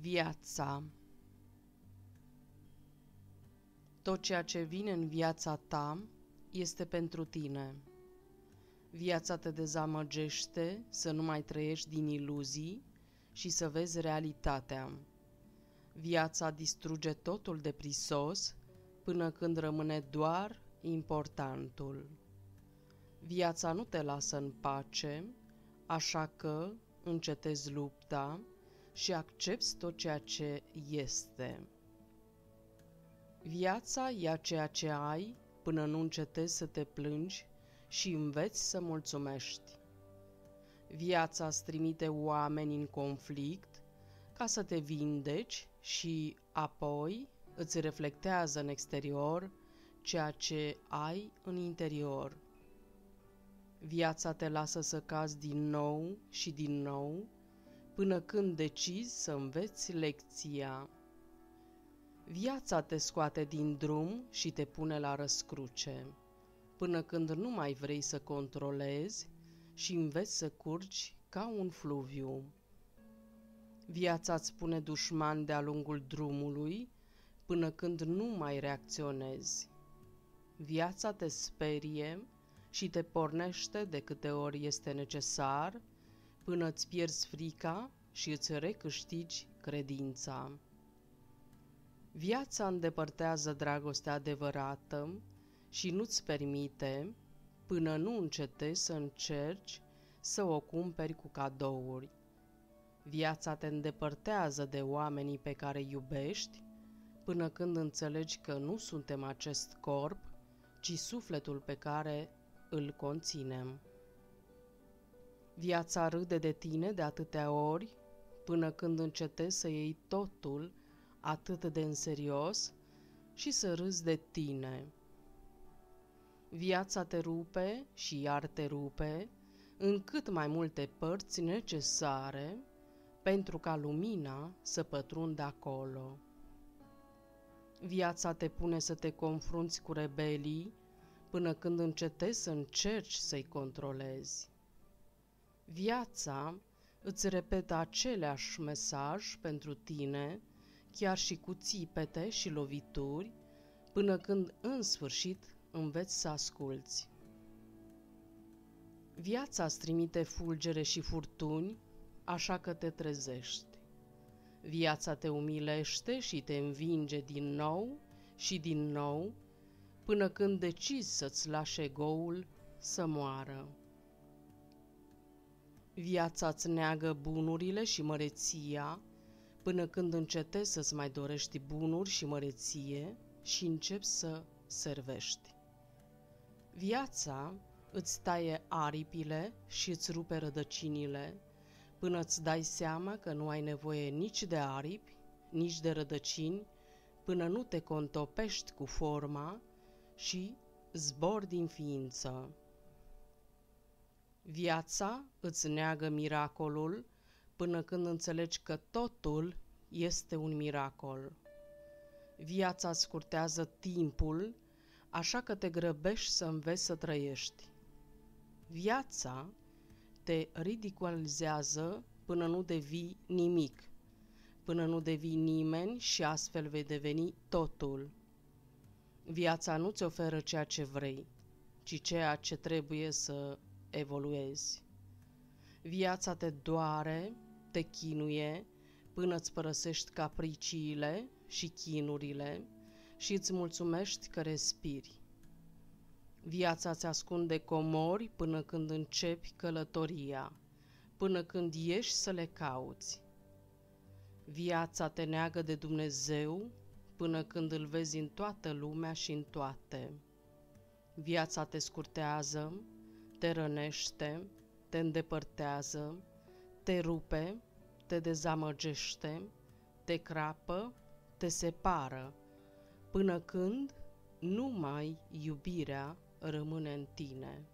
Viața. Tot ceea ce vine în viața ta este pentru tine. Viața te dezamăgește să nu mai trăiești din iluzii și să vezi realitatea. Viața distruge totul de prisos până când rămâne doar importantul. Viața nu te lasă în pace, așa că încetezi lupta și accepți tot ceea ce este. Viața ia ceea ce ai până nu încetezi să te plângi și înveți să mulțumești. Viața îți trimite oameni în conflict ca să te vindeci și apoi îți reflectează în exterior ceea ce ai în interior. Viața te lasă să cazi din nou și din nou până când decizi să înveți lecția. Viața te scoate din drum și te pune la răscruce, până când nu mai vrei să controlezi și înveți să curgi ca un fluviu. Viața îți pune dușmani de-a lungul drumului, până când nu mai reacționezi. Viața te sperie și te pornește de câte ori este necesar, până îți pierzi frica și îți recâștigi credința. Viața îndepărtează dragostea adevărată și nu-ți permite, până nu încetezi să încerci să o cumperi cu cadouri. Viața te îndepărtează de oamenii pe care iubești, până când înțelegi că nu suntem acest corp, ci sufletul pe care îl conținem. Viața râde de tine de atâtea ori, până când încetezi să iei totul atât de în serios și să râzi de tine. Viața te rupe și iar te rupe în cât mai multe părți necesare pentru ca lumina să pătrundă acolo. Viața te pune să te confrunți cu rebelii până când încetezi să încerci să-i controlezi. Viața îți repetă aceleași mesaj pentru tine, chiar și cu țipete și lovituri, până când în sfârșit înveți să asculți. Viața îți trimite fulgere și furtuni, așa că te trezești. Viața te umilește și te învinge din nou și din nou, până când decizi să-ți lași ego-ul să moară. Viața îți neagă bunurile și măreția, până când încetezi să-ți mai dorești bunuri și măreție și începi să servești. Viața îți taie aripile și îți rupe rădăcinile, până îți dai seama că nu ai nevoie nici de aripi, nici de rădăcini, până nu te contopești cu forma și zbori din ființă. Viața îți neagă miracolul până când înțelegi că totul este un miracol. Viața scurtează timpul, așa că te grăbești să înveți să trăiești. Viața te ridiculizează până nu devii nimic, până nu devii nimeni și astfel vei deveni totul. Viața nu-ți oferă ceea ce vrei, ci ceea ce trebuie să evoluezi. Viața te doare, te chinuie, până îți părăsești capriciile și chinurile și îți mulțumești că respiri. Viața îți ascunde comori până când începi călătoria, până când ieși să le cauți. Viața te neagă de Dumnezeu până când îl vezi în toată lumea și în toate. Viața te scurtează, te rănește, te îndepărtează, te rupe, te dezamăgește, te crapă, te separă, până când numai iubirea rămâne în tine.